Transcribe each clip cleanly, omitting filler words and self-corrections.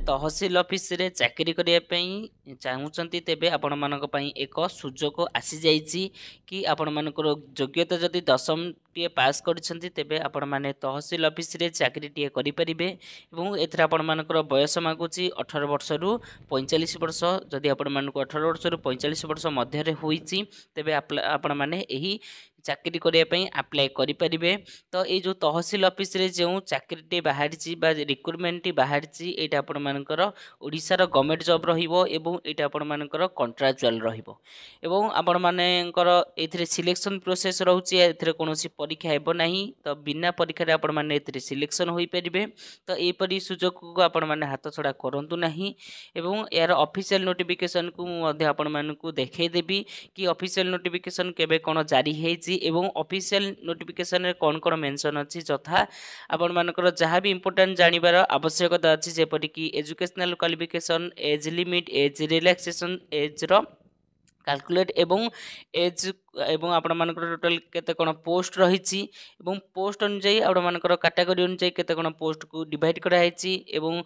तहसील office रे चाकरी करिया पई चाहूचंती तेबे आपण मानक पई एक सुजोग आसी जाईची कि आपण मानकर योग्यता जदि 10म टीए पास करछंती तेबे आपण माने तहसील ऑफिस रे चाकरी टीए करि परिबे एवं एथरा आपण मानकर बयस मागुची 18 वर्ष रु 45 वर्ष जदि आपण मानक 18 वर्ष रु 45 वर्ष मध्य रे होईची तेबे आपण माने एही चाकरी करिया पई अप्लाई करि परिबे। तो ये जो तहसील ऑफिस रे जो चाकरी बाहरी बा रिक्रुटमेंट बाहरी एटा आपण मानकर ओडिशार गवर्नमेंट जॉब रहिबो एवं एटा आपण मानकर कॉन्ट्रैक्चुअल रहिबो एवं आपण मानकर एथिरे सिलेक्शन प्रोसेस रहउची एथिरे कोनोसी परीक्षा हेबो नाही। तो बिना परीक्षा रे आपण माने एथिरे सिलेक्शन होई परिबे। तो ए परी सुजोग को आपण माने हाथ छडा करंतु नाही एवं यार ऑफिशियल नोटिफिकेशन को मध्ये आपण मानकु देखै देबी कि ऑफिशियल नोटिफिकेशन केबे कोन जारी हेची एवं ऑफिशियल नोटिफिकेशन रे कोन कोन मेंशन अछि जथा आपण मानकर जहाँ भी इंपोर्टेंट जानिबार आवश्यकता अछि जेपरि कि educational qualification age limit age relaxation age रो कैलकुलेट एवं एज एवं आपण मानकर टोटल केते कोन पोस्ट रहिछि एवं पोस्ट अनुसार आपण मानकर कैटेगरी अनुसार केते कोन पोस्ट को डिवाइड करा हेछि एवं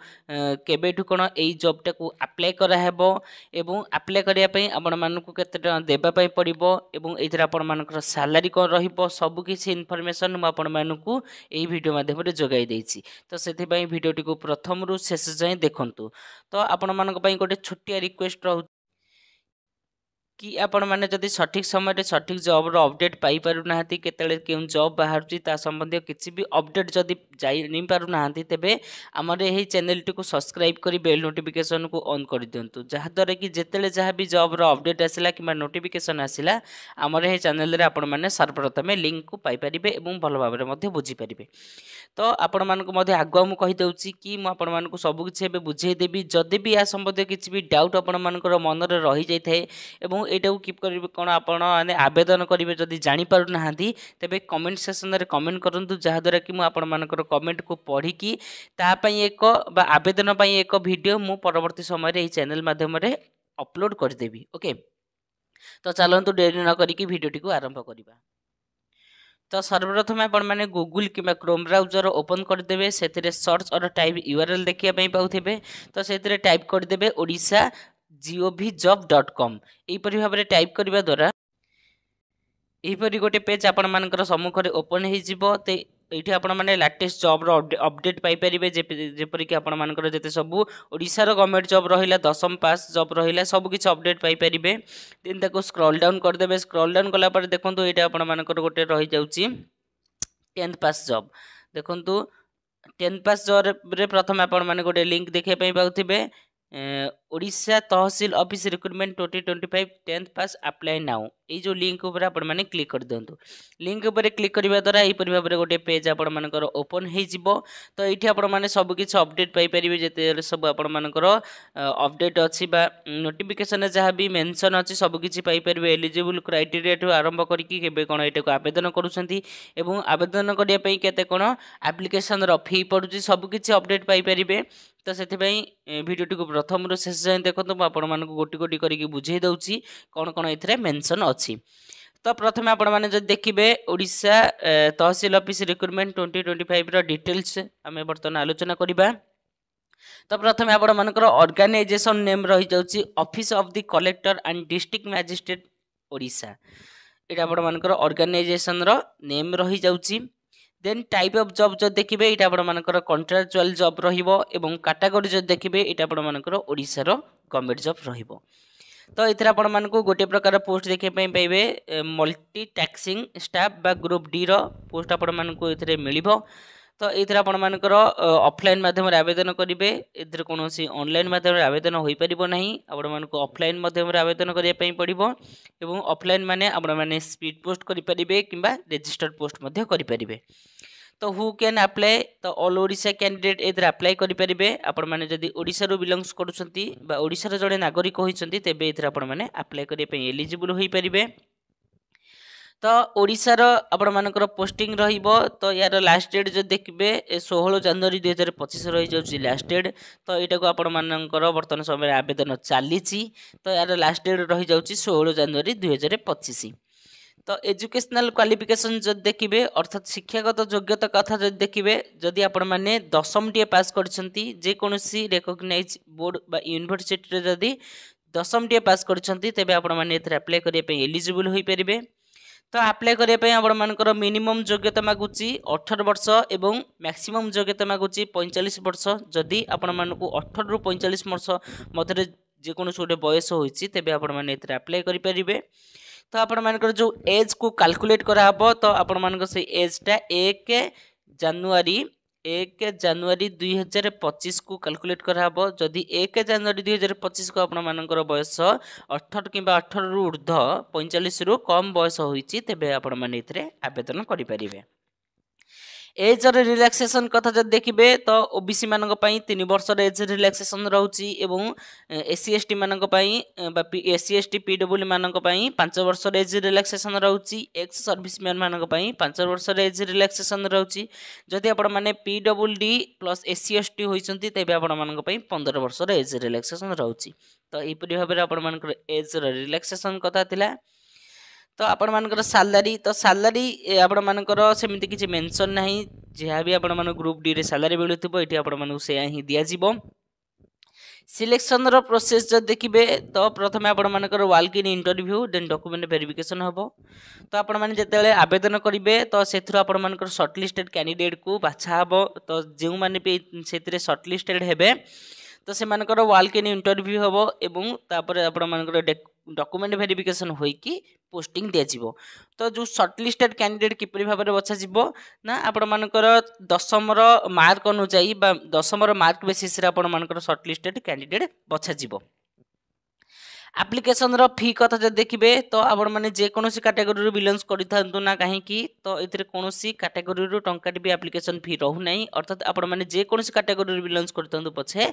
केबेठु कोन एई जॉब टा को अप्लाई करा हेबो एवं अप्लाई करिया पई आपण मानकु केते टका देबा पई पड़िबो एवं एथरा आपण मानकर सैलरी कोन रहिबो सब किछि इन्फॉर्मेशन म आपण मानकु एई वीडियो माध्यम रे जोगाई देछि। तो सेथि पई वीडियोटी को प्रथम रु शेष जाय देखंतु। तो आपण मानक पई गोटे छोटिया रिक्वेस्ट रहउ कि आपण माने जदि सठिक समय रे सठिक जॉब रो अपडेट पाई पारु नाहंती केतले केउ जॉब बाहरची ता संबंधी किछि भी अपडेट जदि जाई नै पारु नाहंती तेबे हमर एही चैनल टी को सब्सक्राइब करी बेल नोटिफिकेशन को ऑन कर दियंतु जहा द्वारा कि जेतेले जहा भी जॉब रो अपडेट आसिला किबा नोटिफिकेशन आसिला हमर एही चैनल रे आपण माने सर्वप्रथमे लिंक को पाई परिबे एवं भलो भाबरे मध्ये बुझी परिबे। तो आपण मानको मध्ये आगुआ मु कहि दउची कि मु आपण मानको सब किछि एबे बुझेई देबी जदि भी या संबंधी किछि भी डाउट आपण मानकर मन रे रहि जाय थाए एवं एटा को कीप करिवे कोन आपण माने आवेदन करिवे जदि जानि पारु नाहंती तेबे कमेंट सेक्शन रे कमेंट करंतु जहा द्वारा कि मु आपण मानकर कमेंट को पढी कि ता पई एक बा आवेदन पई एक वीडियो मु परवर्ती समय रे एही चैनल माध्यम रे अपलोड कर देबी। ओके तो चलंतु देरी न करी कि वीडियो टी को आरंभ करिबा। तो सर्वप्रथम आपण माने गूगल किबा क्रोम ब्राउजर ओपन कर देबे सेथिरे सर्च और टाइप यूआरएल देखिया पई पाउथिबे। तो सेथिरे टाइप कर देबे odisha.govjob.com एही परि भाबरे टाइप करिबा द्वारा एही परि गोटे पेज आपण मानकर सम्मुख रे ओपन हे जिवो। ते एठी आपण माने लेटेस्ट जॉब रो अपडेट पाई परिबे जेपरि कि आपण मानकर जते सब ओडिसा रो गवर्नमेंट जॉब रहिला 10म पास जॉब रहिला सब किछ अपडेट पाई परिबे। देन ताको स्क्रॉल डाउन कर देबे। स्क्रॉल डाउन कला पर देखंतु एटा आपण मानकर गोटे रहि जाउची 10th पास जॉब देखंतु 10th पास जॉब रे प्रथम आपण माने गोटे लिंक देखे पई पाउथिबे ओडिशा तहसील ऑफिस रिक्रूटमेंट 2025 10th पास अप्लाई नाउ ए जो लिंक ऊपर आपण माने क्लिक कर दियंतु। लिंक ऊपर क्लिक करबा द्वारा एही परि भाबरे गोटे पेज आपण मानकर ओपन हे जिवो। तो एठी आपण माने सब किछ अपडेट पाई परिबे जेते सब आपण मानकर अपडेट अछि बा नोटिफिकेशन जहाँ भी मेंशन अछि सब किछ पाई परिबे। एलिजिबल क्राइटेरिया टू आरंभ करी कि केबे कोन एटा को आवेदन करूछंती एवं आवेदन करिया पई केते कोन एप्लीकेशन रो फी पडुची सब किछ अपडेट पाई परिबे। तो से वीडियो टी को प्रथम रु शेष जाए देखो आपण मानक गोटी गोटी करके बुझे दउची कोन कोन एथरे मेंशन अछि। तो प्रथम आपण माने जदि देखिबे ओडिशा तहसील ऑफिस रिक्रूटमेंट 2025 रो डिटेल्स हमें वर्तमान आलोचना करिबा। तो प्रथम आपण मानकर ऑर्गेनाइजेशन नेम रहि जाउची office of the collector and district magistrate Odisha एटा आपण मानकर ऑर्गेनाइजेशन रो नेम रहि जाउची। देन टाइप ऑफ जॉब जो देखिबे एटा आपण मानकर कॉन्ट्रैक्चुअल जॉब रहिबो एवं कैटेगरी जो देखिबे एटा आपण मानकर ओडिसा रो गवर्नमेंट जॉब रहिबो। तो एथरा आपण मानको गोटे प्रकार पोस्ट देखे पई पाइबे मल्टी टैक्सिंग स्टाफ बा ग्रुप डी रो पोस्ट आपण मानको एथरे मिलिबो। तो एथरा आपण मानकर ऑफलाइन माध्यम रे आवेदन करिवे एथरे कोनोसी ऑनलाइन माध्यम रे आवेदन होई परिबो नाही आपण मानको ऑफलाइन माध्यम रे आवेदन करिया पई पड़िबो एवं ऑफलाइन माने आपण माने स्पीड पोस्ट करि परिबे किबा रजिस्टर्ड पोस्ट मध्ये करि परिबे। तो हु कैन अप्लाई तो ऑल ओडिशा कैंडिडेट एथरे अप्लाई करि परिबे। आपण माने जदि ओडिसा रो बिलोंग्स करूछंती बा ओडिसा रो जड़े नागरिक होइछंती तेबे एथरे आपण माने अप्लाई करिया पई एलिजिबल होई परिबे। तो ओडिसा रो आपण मानकर पोस्टिंग रहिबो। तो यार लास्ट डेट जो देखिबे 16 जनवरी 2025 रहि जाउची लास्ट डेट। तो एटा को आपण मानकर वर्तमान समय आवेदन चालीची। तो यार लास्ट डेट रहि जाउची 16 जनवरी 2025। तो एजुकेशनल क्वालिफिकेशन जब देखिए अर्थात शिक्षागत योग्यता कथा जब देखिए जदि आपण मैंने 10टी टी पास करछंती जे कोनोसी रिकॉग्नाइज बोर्ड बा यूनिवर्सिटी जदि 10टी टी पास करछंती तेबे आपण मैंने एथरे अप्लाई करिया पे एलिजिबल होई परिबे। तो अप्लाई करिया पे आपण मानकर मिनिमम योग्यता मागुची 18 वर्ष एवं मैक्सिमम योग्यता मागुची 45 वर्ष। जदि आपण मानकु 18 रु 45 वर्ष मध्य जे कोनोसी गोटे बयस होईची तेबे आपण माने एथरे अप्लाई करि परिबे। तो आपण मानकर जो एज को कैलकुलेट करा हबो तो आपण मानकर से एजटा 1 जनवरी 2025 को कैलकुलेट करा हबो। जदि 1 जनवरी 2025 को आपण मानकर बयस 18 किंबा 18 रु ऊर्ध्व 45 रु कम बयस होईची तेबे आपण माने एथरे आवेदन करि परिबे। एज रिलैक्सेशन कथा जब देखिए तो ओबीसी मानक पई 3 वर्ष एज रिलैक्सेशन रहउची एवं एससी एसटी मानक पई एससी एसटी पीडब्ल्यू मानक पई 5 वर्ष एज रिलैक्सेशन रहउची। एक्स सर्विसमैन मानक पई 5 वर्ष एज रिलैक्सेशन रहउची। जदि आपण माने पीडब्ल्यूडी प्लस एससी एसटी होइचंती तेबे आपण मानक पई 15 वर्ष एज रिलैक्सेशन रहउची। तो एई परि भाबरे आपण मानकर एज रिलैक्सेशन कथा थिला। तो आपण मानकर सैलरी तो सैलरी आपण मानकर सेमिति किछि मेंशन नाही जहाँ भी आपण मान ग्रुप डी रे सैलरी मिलुथिबो एठी आपण मानकु से ही दिया जिवो। सिलेक्शन रो प्रोसेस जब देखिए तो प्रथम आपण मानकर walk in interview then document verification हबो। तो आपण माने जेतेले आवेदन करिवे तो सेथुर आपण मानकर शॉर्टलिस्टेड कैंडिडेट को बाछा हबो। तो जेउ माने पे सेतिरे शॉर्टलिस्टेड हेबे तो से मानकर वाल्क इन इंटरव्यू हबो एवं तापर आपण मानकर डॉक्यूमेंट वेरिफिकेशन होइकी पोस्टिंग दिया जिवो। तो जो शॉर्टलिस्टेड कैंडिडेट किपरि भाबरे बछा जिवो ना आपण मानकर 10म मार्क अनुसार बा 10म मार्क बेसिस रे आपण मानकर शॉर्टलिस्टेड कैंडिडेट बछा जिवो। एप्लिकेशन रो फी कथा जब देखिए तो आपण माने जे कोनोसी कैटेगरी रो बिलोंग्स करिथांतु ना काहे कि तो एथिरे कोनोसी कैटेगरी रो टंकाटी भी एप्लिकेशन फी रहू नै। अर्थात आपण माने जे कोनोसी कैटेगरी रो बिलोंग्स करिथांतु पछे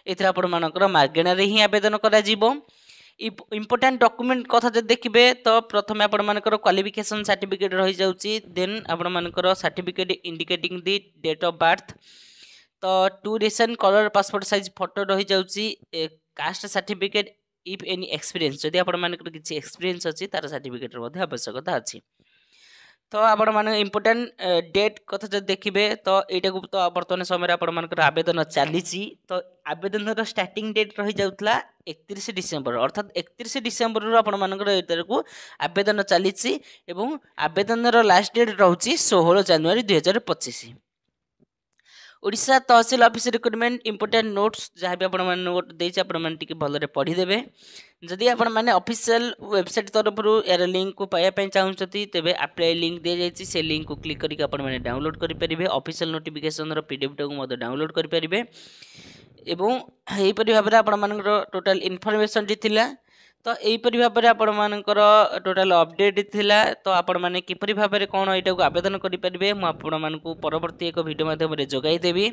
एथिरे आपण मानकर मार्गेना रे ही आवेदन करा जिवो। इम्पोर्टेंट डॉक्यूमेंट कथा जब देखिए तो प्रथम आपण मानकर क्वालिफिकेशन सर्टिफिकेट रही जाउची। देन आपण मानकर certificate indicating the date of birth. तो 2 recent colour passport size photo रही जाउची। Caste certificate if any experience जदि आपण मानकर किछि एक्सपीरियंस अछि तार सर्टिफिकेट मध्ये आवश्यकता अछि। तो आपण माने इम्पोर्टेंट डेट कथा जब देखिए तो एटा को तो वर्तमान समय आपण मानकर आवेदन चलीची। तो आवेदन रो स्टार्टिंग डेट रही जाउतला 31 डिसेंबर अर्थात 31 डिसेंबर रो आपण मानकर एतर को आवेदन चलीची एवं आवेदन रो लास्ट डेट रहउची 16 जनवरी 2025। ओडिशा तहसील ऑफिस रिक्रुटमेंट इम्पोर्टेंट नोट्स जहाँ भी आपण नोट देछि आपण माने टिके भलरे पढ़ी देबे। जदि आपण माने ऑफिशियल वेबसाइट तरफ रु यार लिंक को पाया पय चाहउछती तेबे अप्लाई लिंक दे जाइछि से लिंक को क्लिक करिक आपण माने डाउनलोड करि परिबे। ऑफिशियल नोटिफिकेशन रो पीडीएफ को मode डाउनलोड करि परिबे एवं एही परि भाबरे आपण मानकर टोटल इन्फॉर्मेशन दी थिला। तो एही परि भाबरे आपण मानकर टोटल अपडेट थिला। तो आपण माने किपरि भाबरे कोन एटा को आवेदन करि परिबे म आपण मानकु परवर्ती एक वीडियो माध्यम रे जोगाई देबी।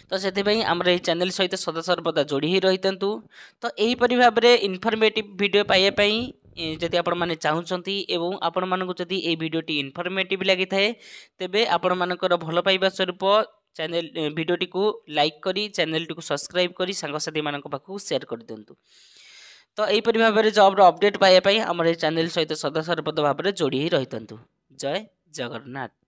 तो सेति पई हमर एही चैनल सहित सदा सर्वदा जोड़ी ही रहितंतु। तो एही परि भाबरे इन्फॉर्मेटिव वीडियो पाइए पई जदि आपण माने चाहुचंती एवं आपण मानकु जदि एही वीडियोटी इन्फॉर्मेटिव लागि थाए तेबे आपण मानकर भलो पाइबा स्वरूप चैनल वीडियोटी को लाइक करी चैनल टी को सब्सक्राइब करी सांगसाथी मानक पाखु शेयर कर दियंतु। तो एही परि भाबरे जॉब रो अपडेट पाइए पई हमर चैनल सहित सदा सर्वदा भाबरे जोड़ी ही रहितंतु। जय जगन्नाथ।